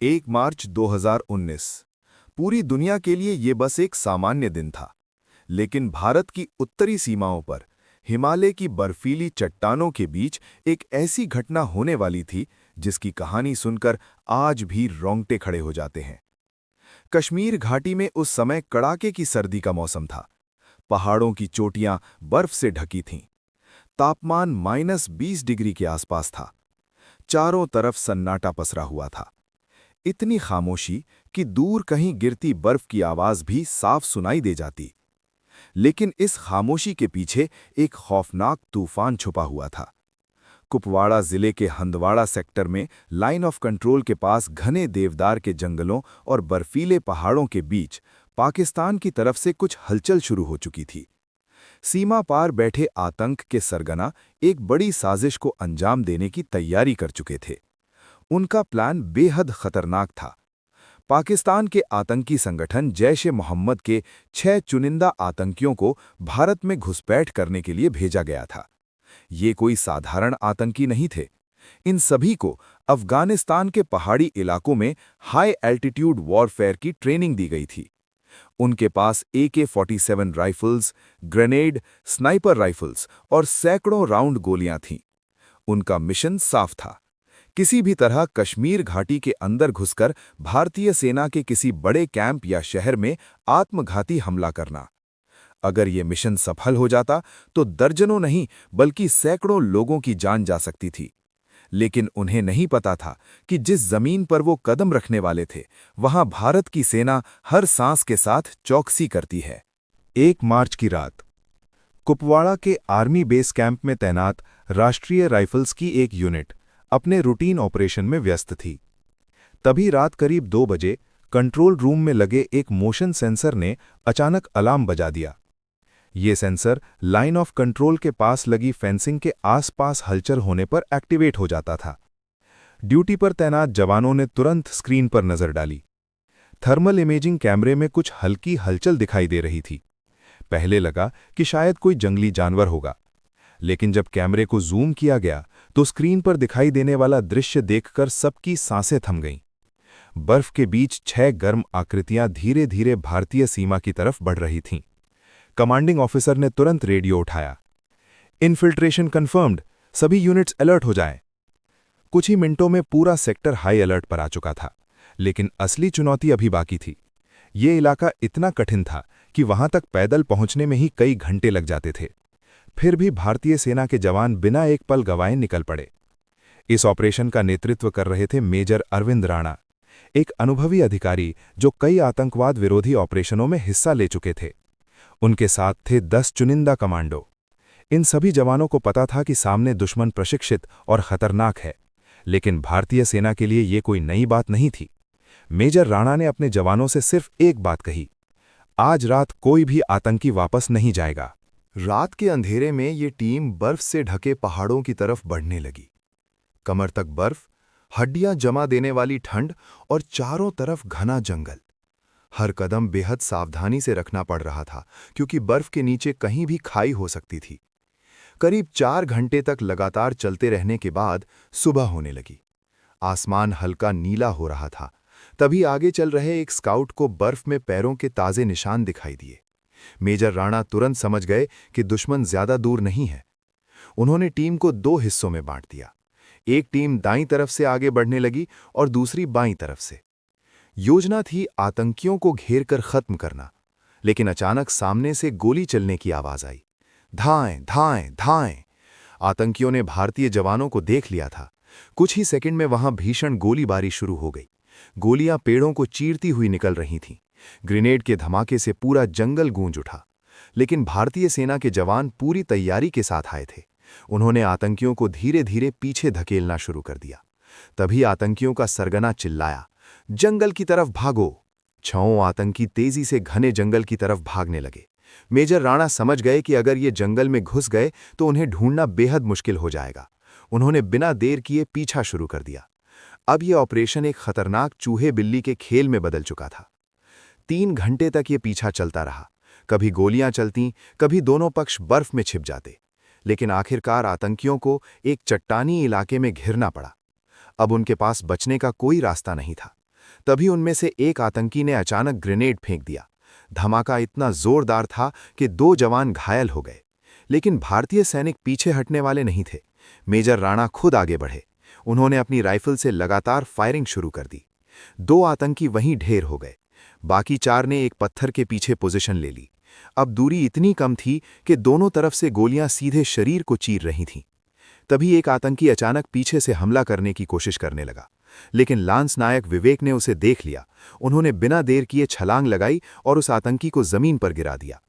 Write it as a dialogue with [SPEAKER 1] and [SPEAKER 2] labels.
[SPEAKER 1] 1 मार्च 2019। पूरी दुनिया के लिए ये बस एक सामान्य दिन था, लेकिन भारत की उत्तरी सीमाओं पर हिमालय की बर्फीली चट्टानों के बीच एक ऐसी घटना होने वाली थी जिसकी कहानी सुनकर आज भी रोंगटे खड़े हो जाते हैं। कश्मीर घाटी में उस समय कड़ाके की सर्दी का मौसम था। पहाड़ों की चोटियां बर्फ से ढकी थीं। तापमान -20 डिग्री के आसपास था। चारों तरफ सन्नाटा पसरा हुआ था। इतनी खामोशी कि दूर कहीं गिरती बर्फ की आवाज भी साफ सुनाई दे जाती। लेकिन इस खामोशी के पीछे एक खौफनाक तूफान छुपा हुआ था। कुपवाड़ा जिले के हंदवाड़ा सेक्टर में लाइन ऑफ कंट्रोल के पास घने देवदार के जंगलों और बर्फीले पहाड़ों के बीच पाकिस्तान की तरफ से कुछ हलचल शुरू हो चुकी थी। सीमा पार बैठे आतंक के सरगना एक बड़ी साजिश को अंजाम देने की तैयारी कर चुके थे। उनका प्लान बेहद खतरनाक था। पाकिस्तान के आतंकी संगठन जैश-ए-मोहम्मद के 6 चुनिंदा आतंकियों को भारत में घुसपैठ करने के लिए भेजा गया था। ये कोई साधारण आतंकी नहीं थे। इन सभी को अफगानिस्तान के पहाड़ी इलाकों में हाई एल्टीट्यूड वॉरफेयर की ट्रेनिंग दी गई थी। उनके पास AK-47 rifles, grenade, sniper rifles और सैकड़ों राउंड गोलियां थीं। उनका मिशन साफ था, किसी भी तरह कश्मीर घाटी के अंदर घुसकर भारतीय सेना के किसी बड़े कैंप या शहर में आत्मघाती हमला करना। अगर ये मिशन सफल हो जाता तो दर्जनों नहीं बल्कि सैकड़ों लोगों की जान जा सकती थी। लेकिन उन्हें नहीं पता था कि जिस जमीन पर वो कदम रखने वाले थे, वहां भारत की सेना हर सांस के साथ चौकसी करती है। 1 मार्च की रात कुपवाड़ा के आर्मी बेस कैंप में तैनात राष्ट्रीय राइफल्स की एक यूनिट अपने रूटीन ऑपरेशन में व्यस्त थी। तभी रात करीब 2 बजे कंट्रोल रूम में लगे एक मोशन सेंसर ने अचानक अलार्म बजा दिया। ये सेंसर लाइन ऑफ कंट्रोल के पास लगी फेंसिंग के आसपास हलचल होने पर एक्टिवेट हो जाता था। ड्यूटी पर तैनात जवानों ने तुरंत स्क्रीन पर नजर डाली। थर्मल इमेजिंग कैमरे में कुछ हल्की हलचल दिखाई दे रही थी। पहले लगा कि शायद कोई जंगली जानवर होगा, लेकिन जब कैमरे को जूम किया गया तो स्क्रीन पर दिखाई देने वाला दृश्य देखकर सबकी सांसें थम गईं। बर्फ के बीच 6 गर्म आकृतियां धीरे धीरे भारतीय सीमा की तरफ बढ़ रही थीं। कमांडिंग ऑफिसर ने तुरंत रेडियो उठाया। इन्फिल्ट्रेशन कंफर्म्ड, सभी यूनिट्स अलर्ट हो जाएं। कुछ ही मिनटों में पूरा सेक्टर हाई अलर्ट पर आ चुका था, लेकिन असली चुनौती अभी बाकी थी। ये इलाका इतना कठिन था कि वहां तक पैदल पहुंचने में ही कई घंटे लग जाते थे। फिर भी भारतीय सेना के जवान बिना एक पल गंवाए निकल पड़े। इस ऑपरेशन का नेतृत्व कर रहे थे मेजर अरविंद राणा, एक अनुभवी अधिकारी जो कई आतंकवाद विरोधी ऑपरेशनों में हिस्सा ले चुके थे। उनके साथ थे 10 चुनिंदा कमांडो। इन सभी जवानों को पता था कि सामने दुश्मन प्रशिक्षित और खतरनाक है, लेकिन भारतीय सेना के लिए ये कोई नई बात नहीं थी। मेजर राणा ने अपने जवानों से सिर्फ एक बात कही, आज रात कोई भी आतंकी वापस नहीं जाएगा। रात के अंधेरे में ये टीम बर्फ से ढके पहाड़ों की तरफ बढ़ने लगी। कमर तक बर्फ, हड्डियां जमा देने वाली ठंड और चारों तरफ घना जंगल। हर कदम बेहद सावधानी से रखना पड़ रहा था, क्योंकि बर्फ के नीचे कहीं भी खाई हो सकती थी। करीब 4 घंटे तक लगातार चलते रहने के बाद सुबह होने लगी। आसमान हल्का नीला हो रहा था। तभी आगे चल रहे एक स्काउट को बर्फ में पैरों के ताजे निशान दिखाई दिए। मेजर राणा तुरंत समझ गए कि दुश्मन ज्यादा दूर नहीं है। उन्होंने टीम को 2 हिस्सों में बांट दिया। एक टीम दाईं तरफ से आगे बढ़ने लगी और दूसरी बाईं तरफ से। योजना थी आतंकियों को घेर कर खत्म करना, लेकिन अचानक सामने से गोली चलने की आवाज आई। धाएं, धाएं, धाएं। आतंकियों ने भारतीय जवानों को देख लिया था। कुछ ही सेकंड में वहां भीषण गोलीबारी शुरू हो गई। गोलियां पेड़ों को चीरती हुई निकल रही थीं। ग्रेनेड के धमाके से पूरा जंगल गूंज उठा। लेकिन भारतीय सेना के जवान पूरी तैयारी के साथ आए थे। उन्होंने आतंकियों को धीरे धीरे पीछे धकेलना शुरू कर दिया। तभी आतंकियों का सरगना चिल्लाया, जंगल की तरफ भागो। 6 आतंकी तेजी से घने जंगल की तरफ भागने लगे। मेजर राणा समझ गए कि अगर ये जंगल में घुस गए तो उन्हें ढूंढना बेहद मुश्किल हो जाएगा। उन्होंने बिना देर किए पीछा शुरू कर दिया। अब यह ऑपरेशन एक खतरनाक चूहे बिल्ली के खेल में बदल चुका था। 3 घंटे तक ये पीछा चलता रहा। कभी गोलियां चलतीं, कभी दोनों पक्ष बर्फ में छिप जाते। लेकिन आखिरकार आतंकियों को एक चट्टानी इलाके में घिरना पड़ा। अब उनके पास बचने का कोई रास्ता नहीं था। तभी उनमें से एक आतंकी ने अचानक ग्रेनेड फेंक दिया। धमाका इतना जोरदार था कि 2 जवान घायल हो गए। लेकिन भारतीय सैनिक पीछे हटने वाले नहीं थे। मेजर राणा खुद आगे बढ़े। उन्होंने अपनी राइफल से लगातार फायरिंग शुरू कर दी। 2 आतंकी वहीं ढेर हो गए। बाकी 4 ने एक पत्थर के पीछे पोजीशन ले ली। अब दूरी इतनी कम थी कि दोनों तरफ से गोलियां सीधे शरीर को चीर रही थीं। तभी एक आतंकी अचानक पीछे से हमला करने की कोशिश करने लगा, लेकिन लांस नायक विवेक ने उसे देख लिया। उन्होंने बिना देर किए छलांग लगाई और उस आतंकी को जमीन पर गिरा दिया।